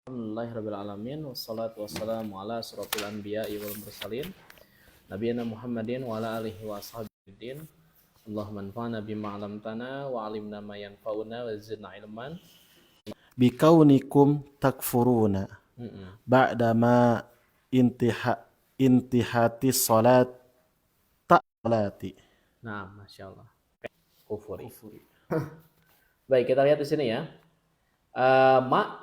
Alhamdulillahirabbil alamin wassalatu wassalamu ala asyrofil anbiya'i wal mursalin nabiyana Muhammadin wa ala alihi wa ashabihi. Allahumma anfa'na bima 'allamtana wa 'allimna ma yanfa'una wa zidna ilman. Bikaunikum takfuruna ba'da ma intihati salat ta'lati. Nah, Masya Allah. Kufuri. Baik, kita lihat di sini ya. Ma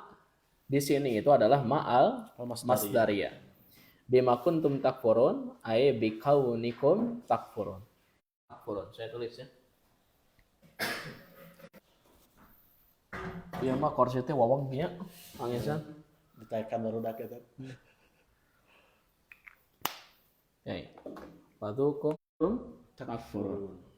di sini itu adalah ma'al masdariyah. Bima kuntum takfurun ay bikaunikum takfurun. Takfurun. Saya tulis ya. Iya mah korsitnya wawang nya angesan. Ditekan barudak eta. Ya. Fadukum takfurun.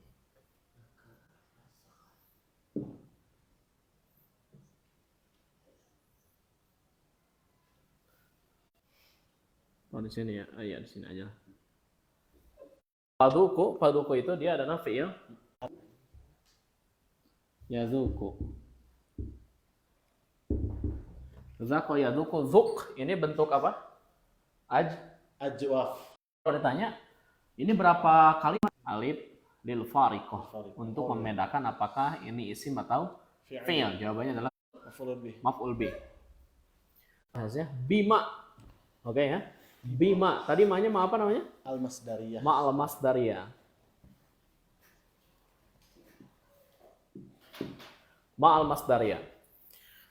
Oh di sini ya, iya di sini aja. Faduku itu dia adalah fiil yazuku. Zako yazuku, zuk ini bentuk apa? Ajwaf. Kalau ditanya, ini berapa kali alif lil fariqah untuk membedakan apakah ini isim atau fiil? Jawabannya adalah maf'ul bih. Bima. Oke ya. Bima, tadi ma-nya ma apa namanya? Al-masdariyah. Ma al-masdariyah. Ma al-masdariyah.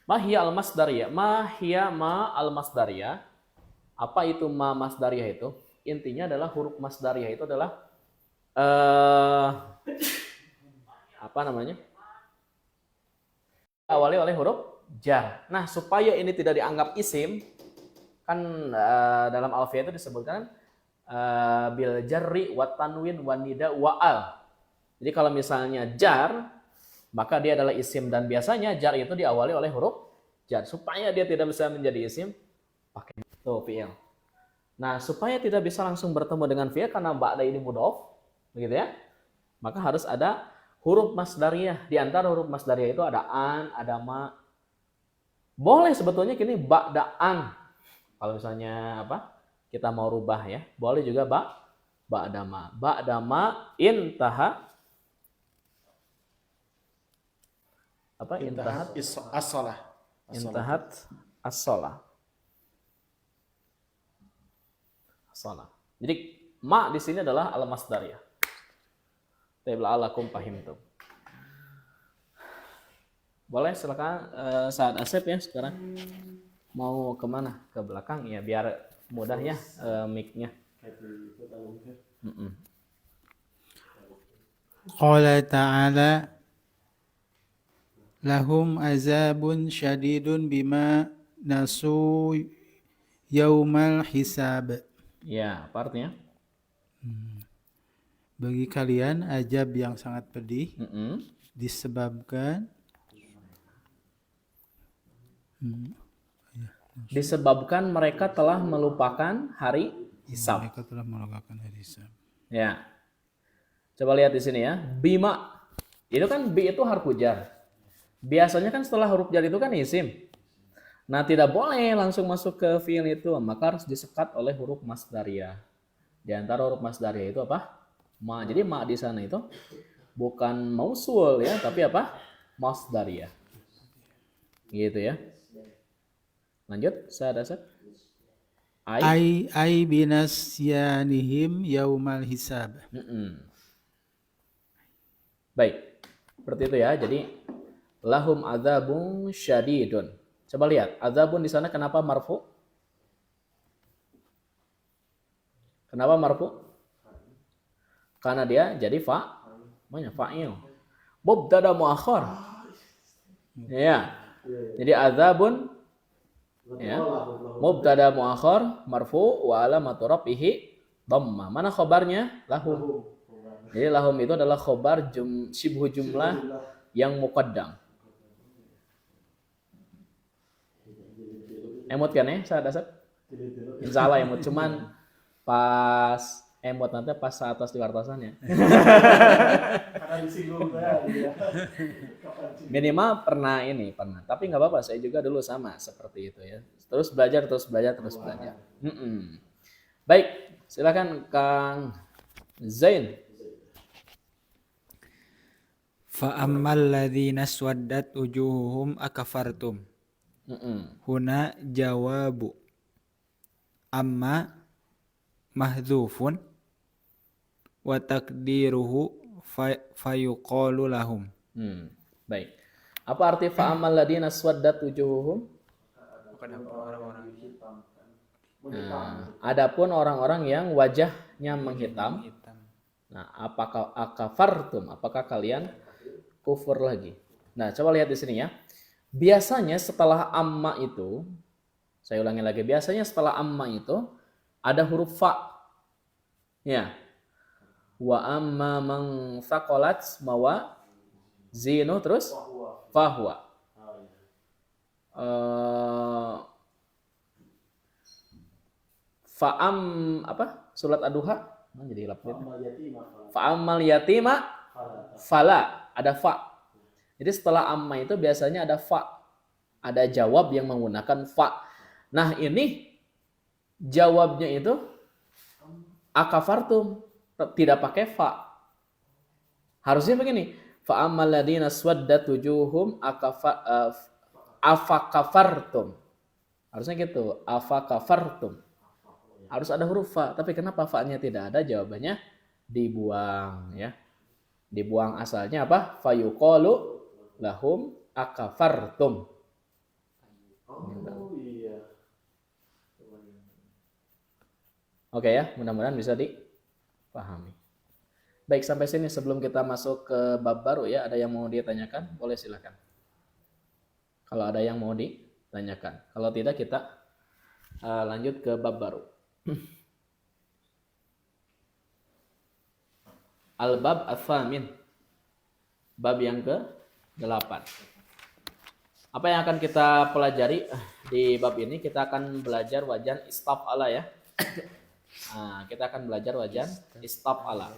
Ma hiya al-masdariyah. Ma hiya ma al-masdariyah. Apa itu ma masdariyah itu? Intinya adalah huruf masdariyah itu adalah apa namanya? Awali oleh huruf jar. Nah, supaya ini tidak dianggap isim, kan dalam alfiah itu disebutkan bil jarri wa tanwin wa nida wa al. Jadi kalau misalnya jar, maka dia adalah isim dan biasanya jar itu diawali oleh huruf jar. Supaya dia tidak bisa menjadi isim, pakai itu fi'il. Nah, supaya tidak bisa langsung bertemu dengan fi'il karena ba'da ini mudhof, begitu ya. Maka harus ada huruf masdariyah. Di antara huruf masdariyah itu ada an, ada ma. Boleh sebetulnya kini ba'da an. Kalau misalnya apa? Kita mau rubah ya. Boleh juga ba'da ma. Ba'da ma intaha apa? Intahat as-shalah. Intahat as-shalah. As-shalah. Jadi ma di sini adalah al-masdariyah. Tabla'alakum fahimtum. Boleh silakan Saad Asep ya sekarang. Mau kemana? Ke belakang ya biar mudah ya mic-nya. Qala ta'ala lahum azabun syadidun bima nasu yaumal hisab. Ya, apa artinya? Bagi kalian azab yang sangat pedih disebabkan mereka telah melupakan hari hisab. Mereka telah melupakan hari hisab. Ya. Coba lihat di sini ya. Bima. Itu kan bi itu harfu jar. Biasanya kan setelah huruf jar itu kan isim. Nah, tidak boleh langsung masuk ke fiil itu, maka harus disekat oleh huruf masdariyah. Di antara huruf masdariyah itu apa? Ma. Jadi ma di sana itu bukan mausul ya, tapi apa? Masdariyah. Gitu ya. Lanjut, saya dasar. Ai binasyanihim yaumal hisab. Baik. Seperti itu ya. Jadi lahum adzabun syadidun. Coba lihat, adzabun di sana kenapa marfu? Kenapa marfu? Karena dia jadi fa'il. Mubtada muakhar. Ya. Jadi adzabun ya. Mubtada muakhar marfu wa alamatu rafihi dhammah. Mana khabarnya? Lahum. Jadi lahum itu adalah khabar syibhu jumlah yang muqaddam. Emot kan ya, saya dasar? Insya Allah emot. Cuman pas Emot nanti pas saat atas diwartosannya. Karena disinggung ya. Minimal pernah. Tapi nggak apa-apa, saya juga dulu sama seperti itu ya. Terus belajar. Baik, silakan Kang Zain. Fa ammal ladzina swaddat wujuhuhum akafartum. Huna jawabu amma mahdzufun wa taqdiruhu fayuqalu lahum. Baik. Apa arti fa'amal ladina swaddat wujuhuhum? Adapun orang-orang yang wajahnya menghitam. Nah, apakah kalian kufur lagi? Nah, coba lihat di sini ya. Biasanya setelah amma itu, saya ulangi lagi, biasanya setelah amma itu ada huruf fa. Ya. Wa amma man thaqalat mawa zinu terus fahuwa. Fa'am apa? Surat Ad-Duha. Jadi lapor. Fa'amal yatima fala, ada fa. Jadi setelah amma itu biasanya ada fa. Ada jawab yang menggunakan fa. Nah, ini jawabnya itu akafartum, tidak pakai fa. Harusnya begini, fa'amal ladina swaddat wujuhum afakafartum. Harusnya gitu, afakafartum. Harus ada huruf fa, tapi kenapa fa-nya tidak ada? Jawabannya dibuang ya. Dibuang asalnya apa? Fayuqalu lahum akafartum. Oh iya. Oke ya, mudah-mudahan bisa dipahami. Baik, sampai sini sebelum kita masuk ke bab baru ya, ada yang mau ditanyakan? Boleh silakan. Kalau ada yang mau ditanyakan. Kalau tidak kita lanjut ke bab baru. Al-bab ats-tsamin. Bab yang ke-8. Apa yang akan kita pelajari di bab ini? Kita akan belajar wajan istaf'ala ya. Nah, kita akan belajar wajan istaf'ala.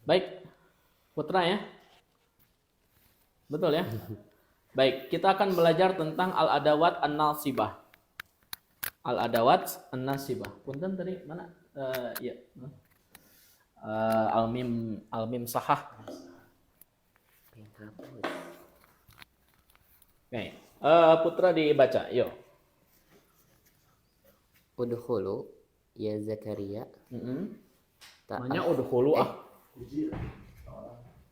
Baik, Putra ya. Betul ya? Baik, kita akan belajar tentang al-adawat an-nasibah. Al-adawat an-nasibah. Punten tadi mana? Ya. Al-mim sahah. Oke. Putra dibaca, yuk. Udkhulu ya Zakaria. Namanya udkhulu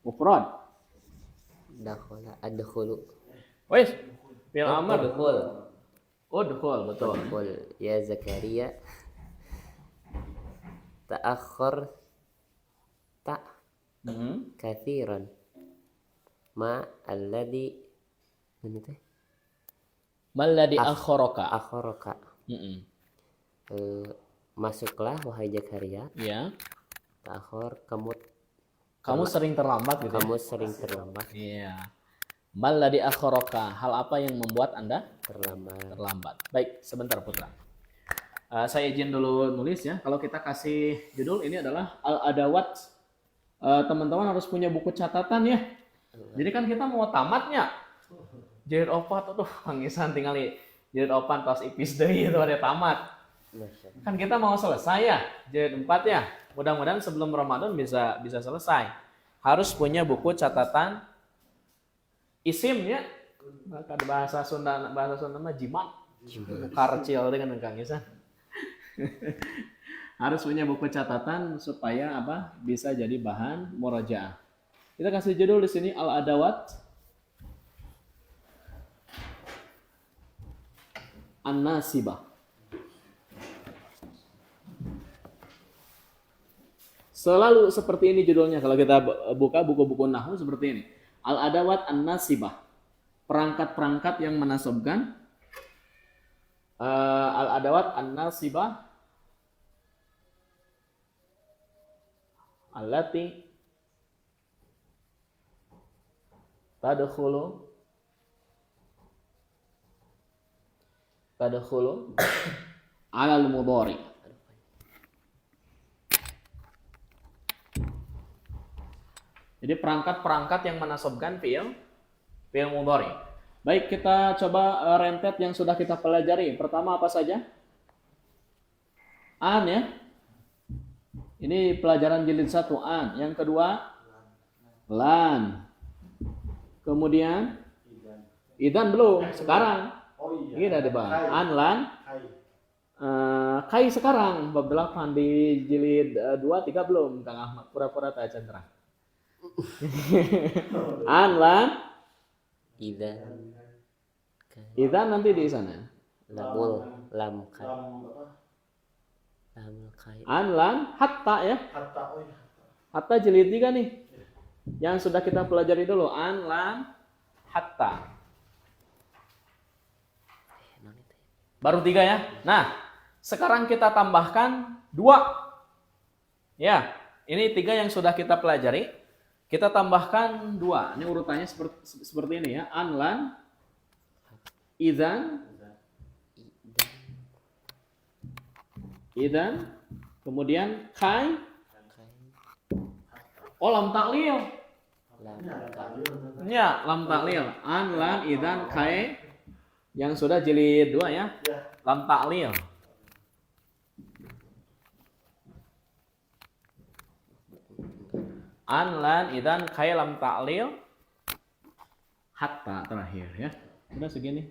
mufrad. Dakhala adkhulu. Wes, fi'il amr. Udkhul Betul. Udkhul ya Zakaria. Ta'akhkhar ta kathiran. Ma alladhi mana teh? Malladhi akhoraka. Akhoraka. Masuklah wahai Zakaria. Ya. Ta'akhir Kamu sering terlambat gitu. kamu sering terlambat. Iya. Malladhi akhoraka. Hal apa yang membuat Anda Terlambat. Baik, sebentar Putra. Saya izin dulu nulis ya. Kalau kita kasih judul ini adalah al-adawat. Teman-teman harus punya buku catatan ya. Jadi kan kita mau tamatnya. Jilid 4 tuh pangisan tinggal jilid 4 pas ipis deui itu ada tamat. Kan kita mau selesai ya, jilid 4 ya. Mudah-mudahan sebelum Ramadan bisa selesai. Harus punya buku catatan isim ya. Maka bahasa Sunda mah jimat. Karcil dengan Kang Isan. Harus punya buku catatan supaya apa? Bisa jadi bahan murajaah. Kita kasih judul di sini al-adawat an-nasibah. Selalu seperti ini judulnya kalau kita buka buku-buku nahwu seperti ini. Al-adawat an-nasibah. Perangkat-perangkat yang menasabkan. Al-adawat an-nasibah allati tadkhulu alal mudhari. Jadi perangkat-perangkat yang menasobkan fi'il mudhari. Baik, kita coba rentet yang sudah kita pelajari. Pertama apa saja? An ya. Ini pelajaran jilid 1 an. Yang kedua lan. Kemudian idan belum, sekarang. Oh iya. Ini udah dibahas. Kai. An lan Kai. kai sekarang bab 8 di jilid 2 3 belum Kang Ahmad. Pura-pura tak cendera. An lan Idan nanti di sana. lamul lam kai Lam apa? lamul kai An lan hatta ya. Hatta. Oh iya. Hatta jilid 3 nih. Yang sudah kita pelajari dulu. An lan hatta. Baru 3 ya. Nah, sekarang kita tambahkan 2. Ya, ini 3 yang sudah kita pelajari. Kita tambahkan 2. Ini urutannya seperti ini ya. An lan idan kemudian kai lam taklil. Ya, lam taklil. An lan idan kai yang sudah jilid 2 ya. Lam taklil. An lan idan kai lam taklil hatta terakhir ya. Udah segini.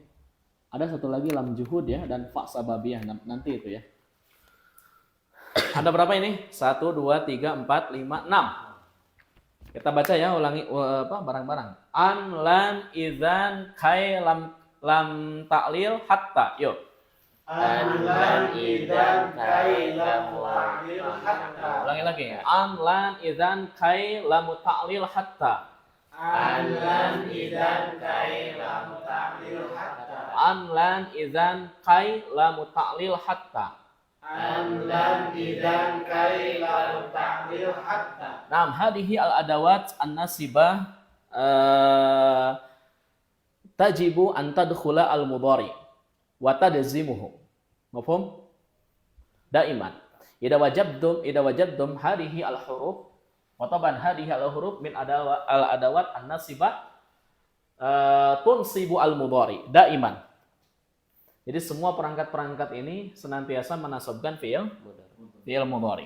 Ada satu lagi lam juhud ya dan fa sababiyah nanti itu ya. Ada berapa ini? 1 2 3 4 5 6. Kita baca ya, ulangi barang-barang. An lan idzan kai lam ta'lil hatta. Yuk. An lan idan kai lam ta'lil hatta. Ulangi lagi. An lan idzan kai lam ta'lil hatta. An lan idan kai lam ta'lil hatta. An lan idzan kai lam ta'lil hatta. An lan idan kai lam ta'lil hatta. Nah, hadhihi al-adawat an-nasibah tajibu an tadkhula al-mudhari wa tadzimuhu. Mafhum? Daiman. Idza wajadtum hadhihi al-huruf wa taban hadhihi al-huruf min al-adawat an-nasibah tunsibu al-mudhari daiman. Jadi semua perangkat-perangkat ini senantiasa menasabkan fi'il mudhari.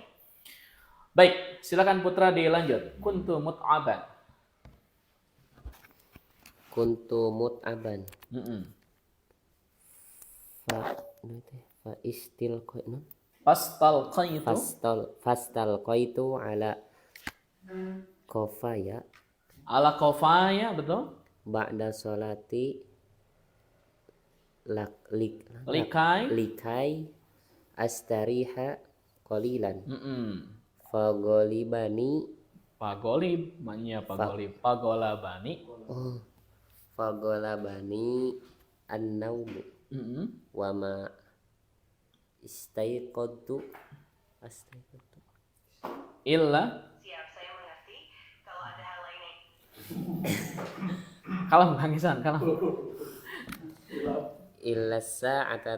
Baik, silakan Putra dilanjut. Kuntu mut'aban. fa istil qainu fastal qaitu ala qafaya Ala qafaya, betul? ba'da sholati likai astariha qalilan fagolibani Pagolib, manya pagolib. Pagolabani. Fagolabani an-naumu wa ma istaiqadtu Illa. Siap, saya mengerti. Kalau ada hal lainnya. Kalem, Kang Isan, kalem. illa sa'ata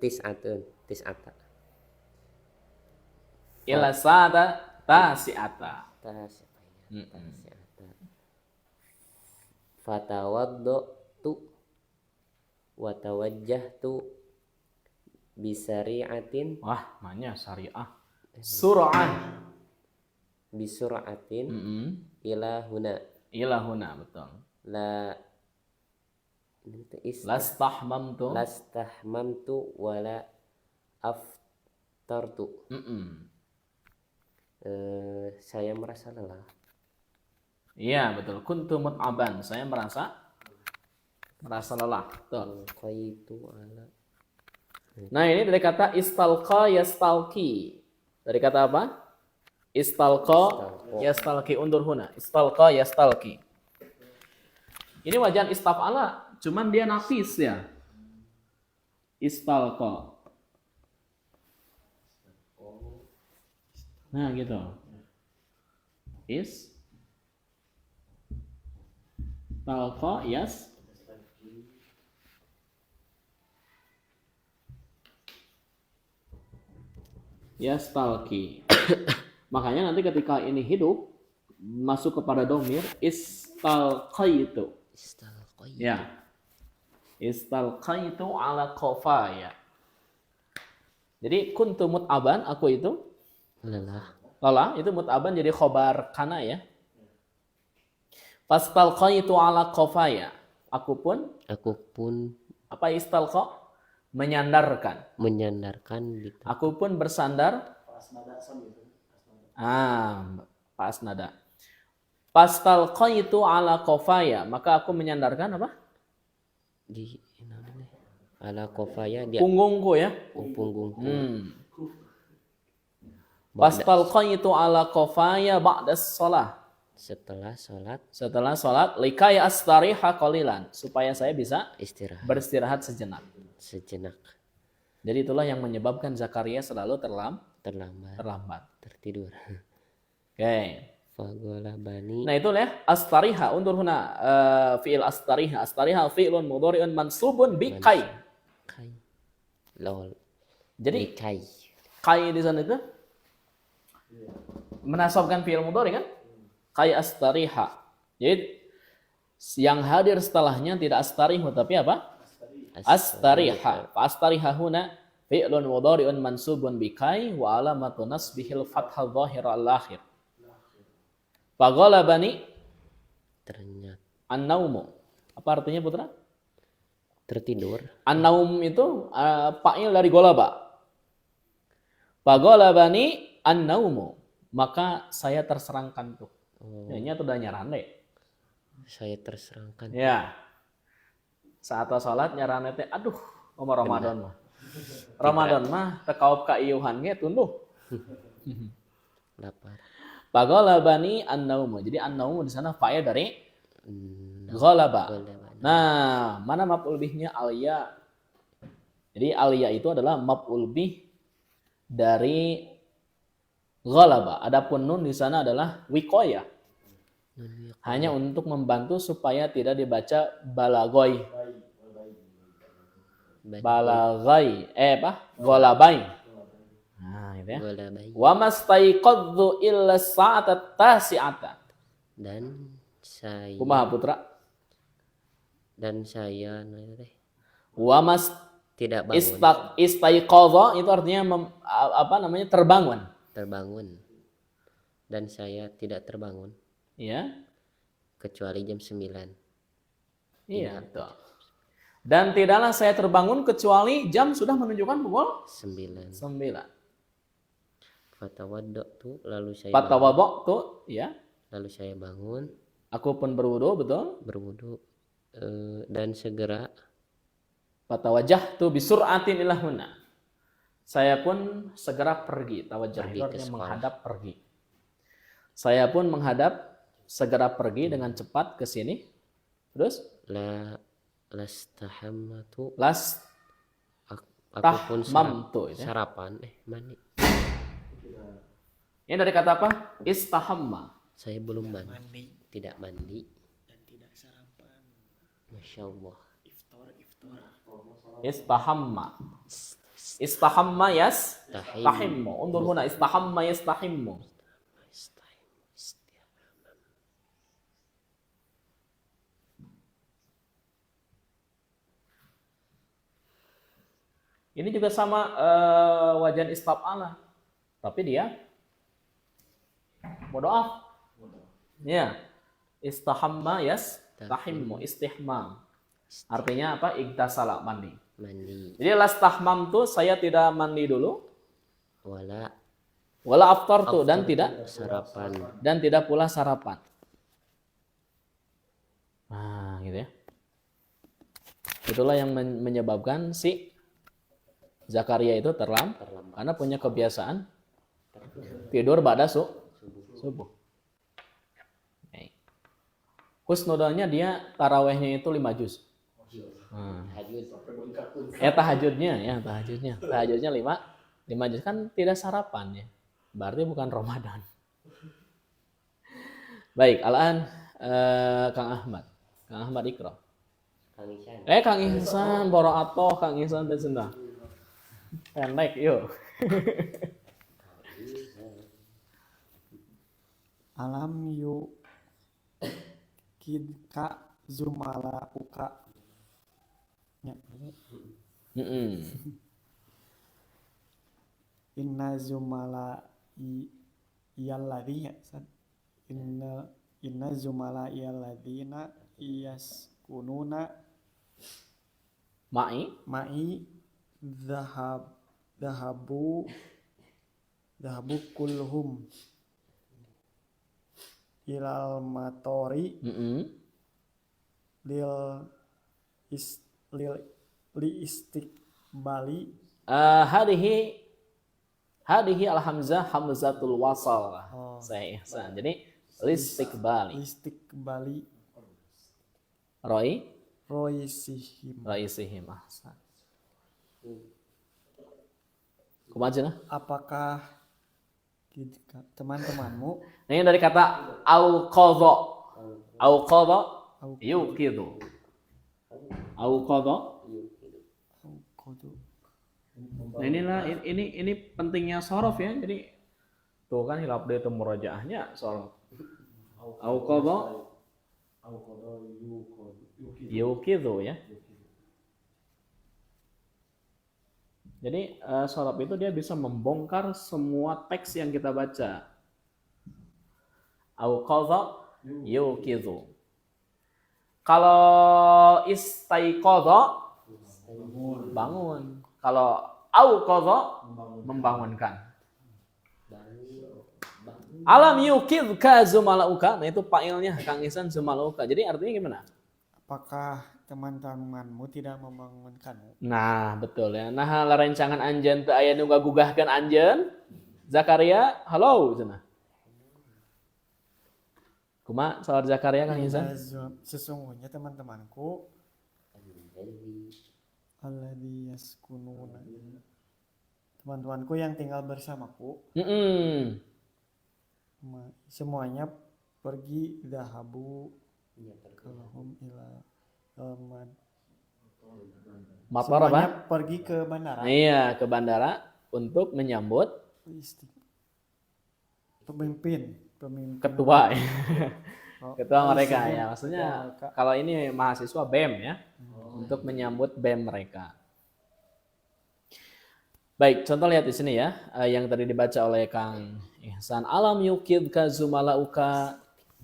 tis'ata Illa sa'ata tasi'ata. Fatawaddatu wa tawajjahtu bisari'atin Wah, manya syariah. Sur'an. bisur'atin ila huna Betul. lastahmamtu Lastahmamtu. wala aftartu. Saya merasa lelah. Iya, betul. Kuntu mut'aban. Saya merasa lelah. Betul. Qaitu ala. Nah, ini dari kata istalqa yastalqi. Dari kata apa? Istalqa yastalqi. Undur huna. Istalqa yastalqi. Ini wajan istaf'ala, cuman dia nafis ya. Istalqa. Nah, gitu. Talqa yastalqi. Makanya nanti ketika ini hidup, masuk kepada domir istalqaitu. Istalqai. Ya. Istalqaitu ala qafaya. Jadi kuntu mut'aban, aku itu Lelah. lelah, itu mut'aban jadi khobar kana ya. Fastalqaitu ala qafaya. Aku pun apa istalqa? Menyandarkan. Menyandarkan di Aku pun bersandar. Pas nada. Fastalqaitu ala qafaya, maka aku menyandarkan apa? di ala kofaya dia Punggungku ya. punggungku. Fastalqaitu ala qafaya ba'da shalah. Setelah sholat Likai astariha qalilan, supaya saya bisa istirahat beristirahat sejenak. sejenak. Jadi itulah yang menyebabkan Zakaria selalu Terlambat tertidur. Oke. Fagolabani. Nah itulah ya, astariha undur huna fi'il astariha. Astariha fi'lun mudhari'un mansubun bi kai. Kai. Lol. Jadi Kai. kai di sana itu menasabkan fi'il mudhari kan? Kai astariha. Jadi yang hadir setelahnya tidak astarihu tapi apa? Astariha. Fa astariha huna fi'lun mudhari'un mansubun bi kai wa alamatu nasbihil fathah dhahira al-akhir. Fagolabani Ternyata an-naumu. Apa artinya putra? tertidur. An-naum itu fa'il dari golaba. Fagolabani an-naumu. Maka saya terserangkan tuh. Ini tuh udah nyaran deh. Saya terserangkan. Ya. Saat sholat nyaran teh aduh, Omar Ramadan mah. Ramadan mah tekaup ka ieuhan ge tunduh. Lapar. Fagolabani an-naumu. Jadi an-naumu di sana fa'il dari golaba. Nah, mana maf'ul bihnya alya? Jadi alya itu adalah maf'ul bih dari ghalaba. Adapun nun di sana adalah wiqayah. Hanya untuk membantu supaya tidak dibaca balagoy. Balagai Ghalabai. Nah, gitu ya. Golabai. Wa mastaiqadzu illa sa'ata tasi'ata. Dan saya Kumaha putra? Wa mas tidak bangun. istaiqadza itu artinya terbangun. Terbangun. Dan saya tidak terbangun Ya. kecuali jam 9. Iya, betul. Dan tidaklah saya terbangun kecuali jam sudah menunjukkan pukul 9. 9. Fatawaddatu lalu saya Fatawadhatu, ya. lalu saya bangun, Aku pun berwudu, betul. berwudu dan segera Fatawajjahtu bisur'atin ila huna. Saya pun segera pergi. Tawajjah Pergi itu ke artinya sekolah. menghadap pergi. Saya pun segera pergi dengan cepat ke sini. Terus lastahammatu Tah aku pun mamtu, ya. sarapan mandi. Ini dari kata apa? Istahamma. Saya belum mandi. Tidak mandi dan tidak sarapan. Masya Allah. Istahamma. Istahamma yastahimmu. Undur huna istahamma yastahimmu. Ini juga sama wajan istab'ala. Tapi dia mudoaf. Ya. Istahamma yastahimmu. Istihmam. Artinya apa? Igtasala, mandi. Jadi lastahmam tuh saya tidak mandi dulu. Wala aftartu dan tidak sarapan. Dan tidak pula sarapan. Nah, gitu ya. Itulah yang menyebabkan si Zakaria itu terlambat karena punya kebiasaan tidur pada subuh. Husnudonnya dia tarawehnya itu 5 juz. Tahajudnya 5 juz kan tidak sarapan ya. Berarti bukan Ramadan. Baik, alaan Kang Ahmad Ikra. Kang Ihsan Boraato, Kang Ihsan Desenda. Pendek yuk. Alam yu kidka zumala uka. Ya. Inna zumala iyalladhi inna zumala iyalladhina yaskununa ma'i dhahabu kulluhum ilal matori lil istiqbali. Hadihi al-hamzah hamzatul wasal. Saya ihsan. Jadi listiqbali. Roisihim. Ahsan. Kumaha? Apakah teman-temanmu? Nah, ini dari kata auqadha. Auqadha yuqidu. Auqadha. Nah, ini pentingnya sorof ya. Jadi tuh kan hilaf dia itu murajaahnya sorof. Auqadha yuqidu ya. Jadi sorof itu dia bisa membongkar semua teks yang kita baca. Auqadha yuqidu. Kalau istaiqadha bangun. Kalau auqadha membangunkan. Alam yuqidka zumalauka. Nah itu fa'ilnya Kang Ihsan zumalauka. Jadi artinya gimana? Apakah teman-temanmu tidak membangunkanmu? Nah, betul ya. Nah, larancangan anjeun teu aya nu gagugahkeun anjeun. Zakaria, halo cenah. Kumaha salat Zakaria Kang Ihsan? Sesungguhnya teman-temanku alladzi yaskununa. Teman-temanku yang tinggal bersamaku. Semuanya pergi dhahabu kalahum ila semuanya pergi ke bandara. Iya, ke bandara untuk menyambut pemimpin ketua. Ketua mereka ya. Maksudnya kalau ini mahasiswa BEM ya. Untuk menyambut BEM mereka. Baik, contoh lihat di sini ya, yang tadi dibaca oleh Kang Ihsan. Alam yukidka zumalauka.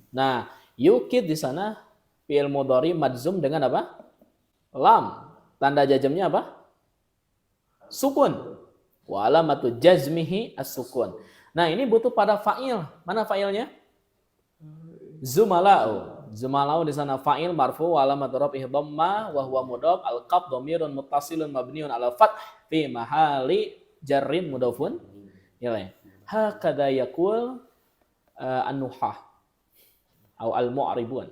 Nah, yukid di sana fi'il mudhari madzum dengan apa? Lam. Tanda jazmnya apa? Sukun. Wa alamatu jazmihi as-sukun. Nah, ini butuh pada fa'il. Mana fa'ilnya? Zumalau. Zumalau di sana fa'il marfu wa alamatu raf'ihi dhamma wa huwa mudhaf al-qaf dhamirun muttasilun mabniun ala fath fi mahali jarrin mudhafun ilaih. Hakadha yaqul an-nuhah atau al-mu'ribun.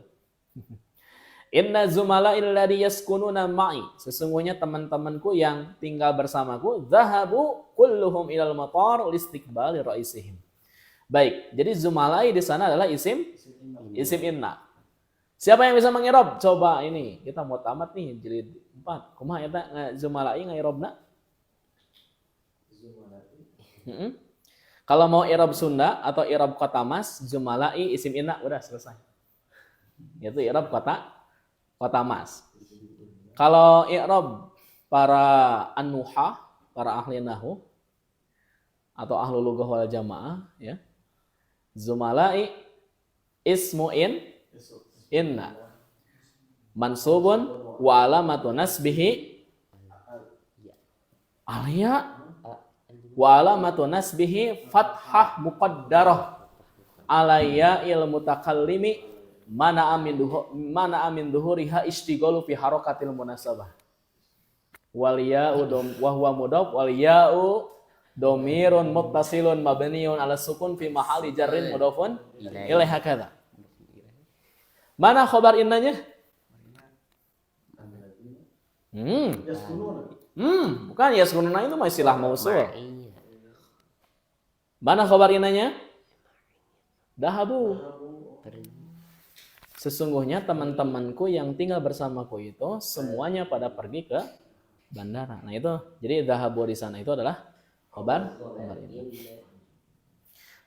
Inna zumala alladhi yaskununa ma'i. Sesungguhnya teman-temanku yang tinggal bersamaku dhahabu kulluhum ilal matar listiqbali raisihim. Baik, jadi zumalai di sana adalah isim inna. Siapa yang bisa mengirob? Coba ini, kita mau tamat nih jilid 4. Kumaha eta zumalai ngairobna? Kalau mau irob Sunda atau irob kota mas, zumalai isim inna udah selesai. Itu irob kota mas. Kalau irob para an-nuhah, para ahli nahwu atau ahlu lughah wal jamaah ya. Zumalai ismu inna mansubun wa alamatu nasbihi alya wa alamatu nasbihi fathah muqaddarah alayya il mutakallimi mana amin duhuriha istighalu fi harakatil munasabah wal ya'u wa huwa mudhaf wal ya'u domirun muttasilun mabniun ala sukun fi mahali jarrin mudhafun ilaih hakadha. Mana khabar innanya? Bukan yaskununa itu mah istilah mausul. Mana khabar innanya? Dahabu. Sesungguhnya teman-temanku yang tinggal bersamaku itu semuanya pada pergi ke bandara. Nah itu, jadi dahabu di sana itu adalah khabar ini.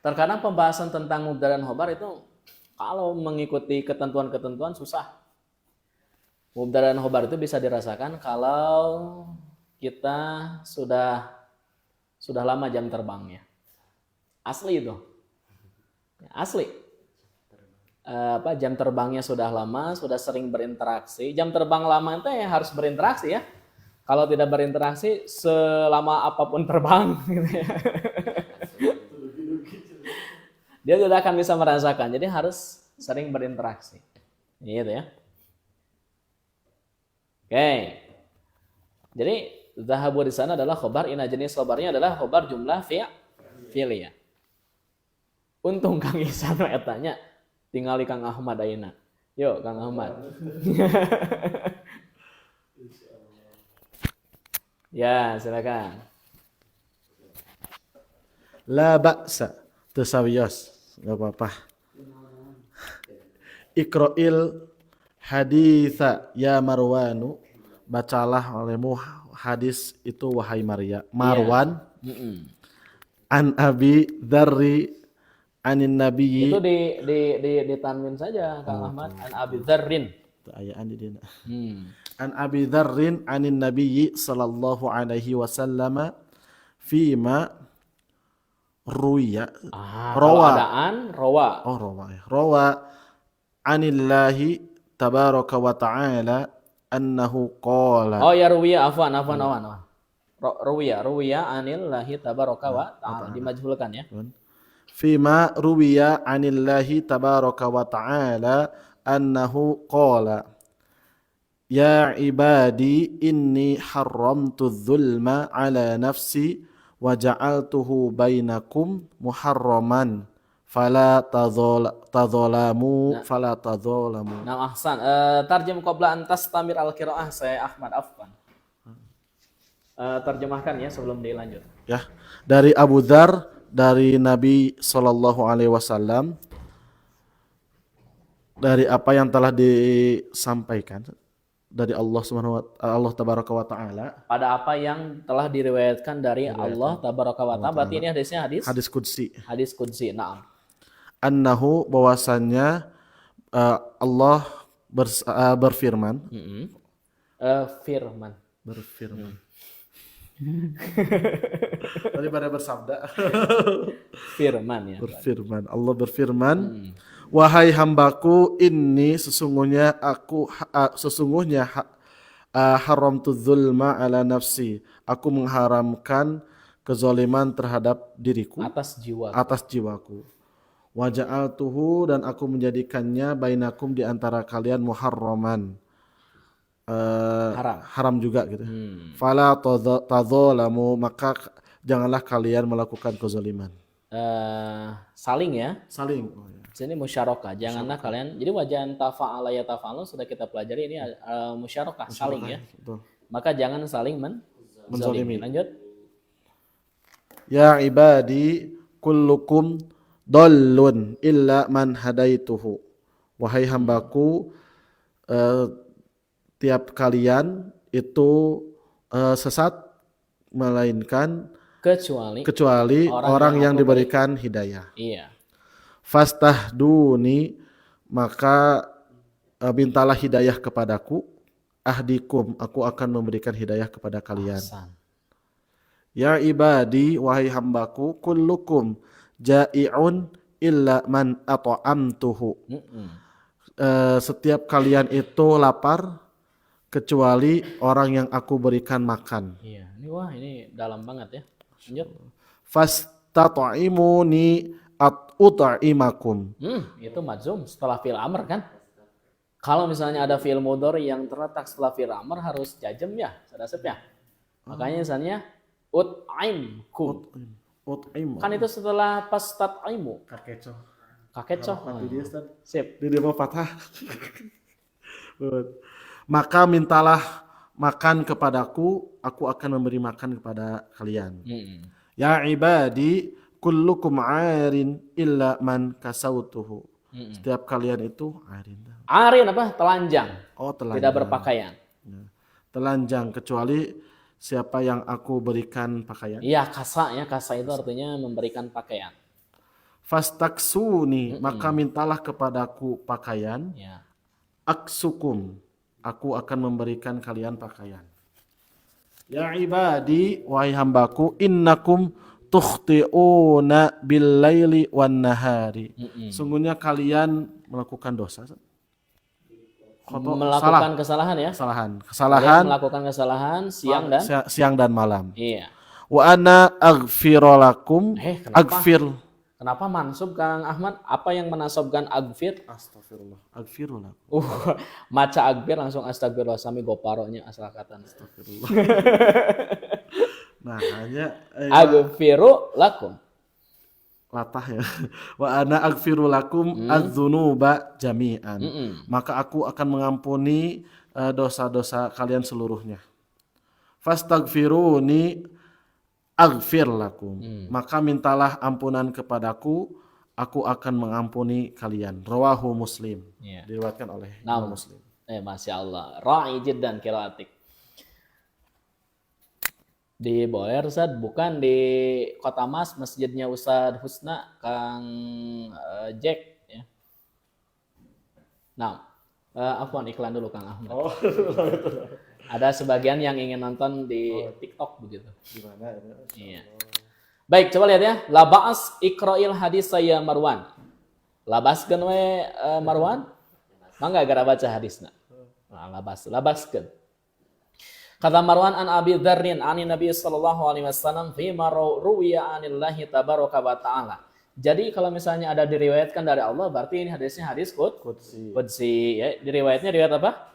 Terkadang pembahasan tentang mubtada dan khobar itu kalau mengikuti ketentuan-ketentuan susah. Mubtada dan khobar itu bisa dirasakan kalau kita sudah lama jam terbangnya. Asli itu. Asli. Jam terbangnya sudah lama, sudah sering berinteraksi. Jam terbang lama itu ya harus berinteraksi ya. Kalau tidak berinteraksi selama apapun terbang gitu ya. Dia tidak akan bisa merasakan. Jadi harus sering berinteraksi. Gitu ya. Oke. Jadi zahabu di sana adalah khobar, ina jenis khobarnya adalah khobar jumlah fi'liyah. Untung Kang Ihsan tanya, tinggali Kang Ahmad ayeuna. Yuk Kang Ahmad. Ya, silakan. La ba'sa tasawiyas, enggak apa-apa. Iqra'il haditha ya Marwanu, bacalah olehmu hadis itu wahai Marwan. An Abi Dzarri anin nabiyyi. Itu di tanwin saja Kang Ahmad. An Abi Dzarrin. Ayaan di dina. An Abi Dzarrin anin nabiyyi sallallahu alaihi wasallam fima ruya rawa. Oh, rawa ya. Rawa anillahi tabaraka wa ta'ala annahu qala. Oh ya ruwiya, afwan. Ruwiya anillahi tabaraka wa ta'ala, dimajhulkan ya. Fima ruwiya anillahi tabaraka wa ta'ala annahu qala ya ibadi inni haramtu dzulma ala nafsi wa ja'altuhu bainakum muharraman fala tadzalamu. Nah, ahsan. Tarjem qabla an tastamir al-qiraah saya Ahmad afwan. Terjemahkan ya sebelum dilanjut. Ya, dari Abu Dzar dari Nabi sallallahu alaihi wasallam dari apa yang telah disampaikan dari Allah Subhanahu wa Allah tabaraka wa taala, pada apa yang telah diriwayatkan dari Allah tabaraka wa taala. Berarti ini hadisnya hadis qudsi. Hadis qudsi. Naam. Annahu, bahwasannya Allah berfirman. Berfirman. Daripada bersabda. Firman ya. Berfirman. Allah berfirman. Wahai hambaku, ini sesungguhnya haramtu dzulma ala nafsi. Aku mengharamkan kezaliman terhadap diriku, atas jiwaku. Wa ja'altuhu, dan aku menjadikannya bainakum di antara kalian muharraman. Haram juga gitu. Fala tadzalamu, maka janganlah kalian melakukan kezaliman. Saling ya. Saling. Sini musyarakah. Janganlah kalian. Jadi wajan tafa'ala ya tafa'alu sudah kita pelajari, ini musyarakah, saling ya. Betul. Maka jangan saling menzalimi. Lanjut. Ya ibadi kullukum dallun illa man hadaituhu. Wahai hambaku, tiap kalian itu sesat melainkan kecuali orang yang diberikan hidayah. Iya. Fastahduni, maka mintalah hidayah kepadaku. Ahdikum, aku akan memberikan hidayah kepada kalian. Ahsan. Ya ibadi, wahai hambaku, kullukum ja'i'un illa man at'amtuhu. Setiap kalian itu lapar kecuali orang yang aku berikan makan. Iya, ini dalam banget ya. Lanjut. Fastat'imuni ut'imakum. Itu madzum setelah fi'il amr kan? Kalau misalnya ada fi'il mudhari yang terletak setelah fi'il amr harus jazm ya, sadasep ya. Makanya misalnya ut'imkum. Kan itu setelah pastat'imu. Kakecoh. Sip. Di dia fathah. Maka mintalah makan kepadaku, aku akan memberi makan kepada kalian. Ya ibadi kullukum 'arin illa man kasautuhu. Setiap kalian itu 'arin. 'Arin apa? Telanjang. Oh, telanjang. Tidak berpakaian. Telanjang kecuali siapa yang aku berikan pakaian. Iya, kasa ya. Kasa itu artinya memberikan pakaian. Fastaksuni, maka mintalah kepadaku pakaian. Ya. Aksukum, aku akan memberikan kalian pakaian. Ya ibadi, wahai hambaku, innakum tukhti'una bil laili wan nahari. Sungguhnya kalian melakukan dosa. Melakukan kesalahan ya. Kesalahan. Kalian melakukan kesalahan siang dan malam. Iya. Wa ana aghfirolakum. Kenapa mansub Kang Ahmad? Apa yang menasobkan agfir? Astagfirullah. Aghfirolakum. Maca agfir langsung astagfirullah sami goparonya asal kata. Astagfirullah. Nah, hanya agfiru lakum. Latah ya. Wa ana aghfirulakum adz-dzunuba jami'an. Maka aku akan mengampuni dosa-dosa kalian seluruhnya. Fastaghfiruni aghfir lakum. Maka mintalah ampunan kepadaku, aku akan mengampuni kalian. Rawahu Muslim. Diriwayatkan oleh Imam Muslim. Masya Allah. Ra'i jiddan kiraatik. Di Boer Ustaz, bukan di Kota Mas, masjidnya Ustaz Husna, Kang Jack ya. Nah, afwan iklan dulu Kang Ahmad. Ada sebagian yang ingin nonton di TikTok begitu. Gimana? Iya. Baik, coba lihat ya. Labas ikra'il hadis saya Marwan. Labaskeun we Marwan? Mangga gara baca hadisna. Nah, labaskeun. Kata Marwan an Abi Dzarrin ani Nabi sallallahu alaihi wasallam fi ma ruwiya anillahi tabaraka wa taala. Jadi kalau misalnya ada diriwayatkan dari Allah, berarti ini hadisnya hadis qudsi ya. Diriwayatnya riwayat apa?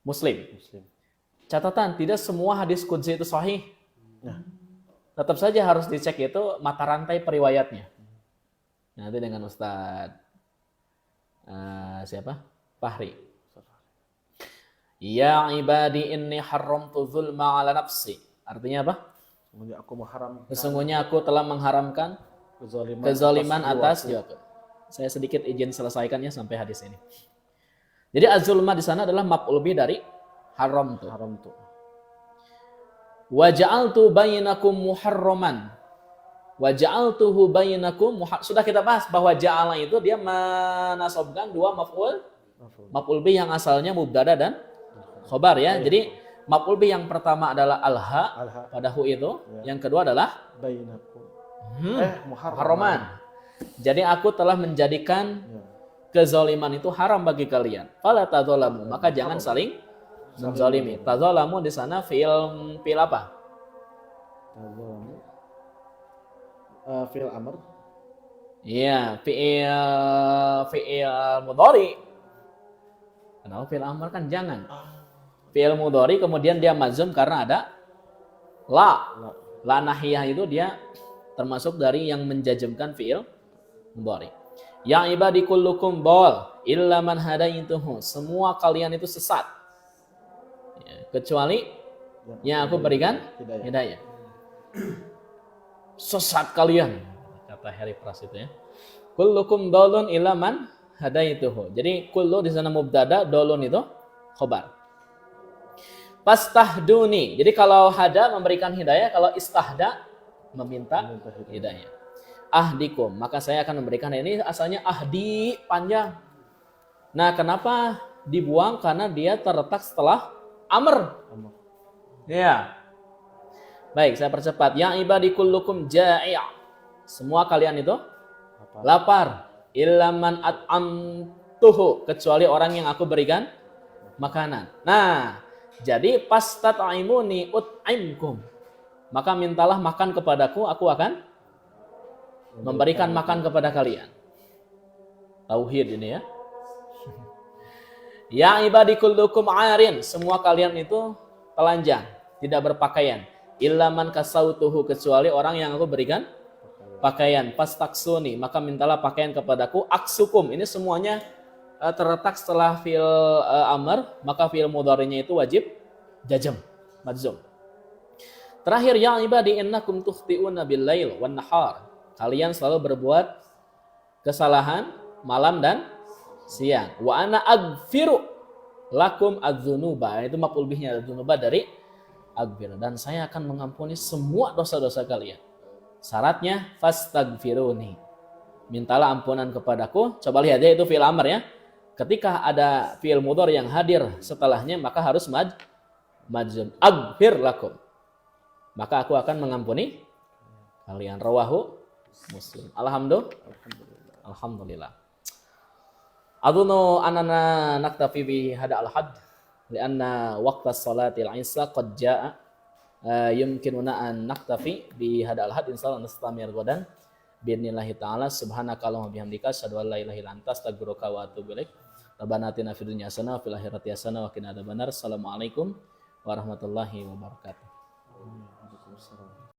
Muslim. Catatan, tidak semua hadis qudsi itu sahih. Tetap saja harus dicek itu mata rantai periwayatnya. Nanti dengan Ustadz siapa? Fahri. Ya ibadi inni haramtu zulma ala nafsi. Artinya apa? Sesungguhnya aku telah mengharamkan kezaliman atas jiwaku. Saya sedikit izin selesaikannya sampai hadis ini. Jadi az-zulma di sana adalah maf'ul bih dari haramtu. Wa ja'altu bainakum muharraman. Wa ja'altuhu bainakum sudah kita bahas bahwa ja'ala itu dia menasabkan dua maf'ul bih yang asalnya mubtada dan khobar ya. Jadi maf'ul bih yang pertama adalah alha pada hu itu, yang kedua adalah bainakum muharraman. Jadi aku telah menjadikan kezaliman itu haram bagi kalian. Fala tadzalamu, maka jangan saling menzalimi. Tadzalamu di sana fi'il apa? Tadzalamu fi'il amr. Iya, fi'il mudhari. Kenapa fi'il amr kan jangan. Fi'il mudhari kemudian dia mazum karena ada la nahiyah itu dia termasuk dari yang menjajamkan fi'il mudhari. Ya ibadi kullukum bol illa man hadaituhu. Semua kalian itu sesat. Ya, kecuali yang aku berikan hidayah. Sesat kalian, kata Harry Pras itu ya. Kullukum dolun illa man hadaituhu. Jadi kullu di sana mubtada, dolun itu khobar. Fastahduni. Jadi kalau hada memberikan hidayah, kalau istahda meminta hidayah. Ahdikum, maka saya akan memberikan ini asalnya ahdi panjang. Nah, kenapa dibuang? Karena dia terletak setelah amr. Ya. Baik, saya percepat. Ya ibadi kullukum ja'i'. Semua kalian itu lapar. Illa man at'amtuhu, kecuali orang yang aku berikan makanan. Nah, jadi pastat'imuni ut'imkum. Maka mintalah makan kepadaku, aku akan memberikan makan kepada kalian. Tauhid ini ya. Ya ibadi kullukum 'arin, semua kalian itu telanjang, tidak berpakaian. Illa man kasautuhu, kecuali orang yang aku berikan pakaian. Pastaksuni, maka mintalah pakaian kepadaku. Aksukum, ini semuanya terletak setelah fi'il amr, maka fi'il mudhari'nya itu wajib jazm, madzum. Terakhir, ya ibadi innakum tukhti'una bil lail wan nahar. Kalian selalu berbuat kesalahan malam dan siang. Wa ana aghfiru lakum adz-dzunuba. Itu maf'ul bihnya adz-dzunuba dari aghfir. Dan saya akan mengampuni semua dosa-dosa kalian. Syaratnya fastaghfiruni. mintalah ampunan kepadaku. Coba lihat ya, itu fi'il amr ya. Ketika ada fi'il mudhari yang hadir setelahnya, maka harus majzum. Aghfir lakum. Maka aku akan mengampuni kalian. Rawahu Muslim. Alhamdulillah. Adunu anana naktafi bi hada al-hadd lianna waqta salati al-isha qad jaa. Yumkinuna an naktafi bi hada al-hadd insyaallah nastamir godan bi'idnillahi ta'ala. Subhanaka Allahumma bihamdika asyhadu an la ilaha illa anta astaghfiruka wa atubu ilaik. Rabbana atina fid dunya hasanah wa fil akhirati hasanah wa qina adzabannar. Assalamualaikum warahmatullahi wabarakatuh.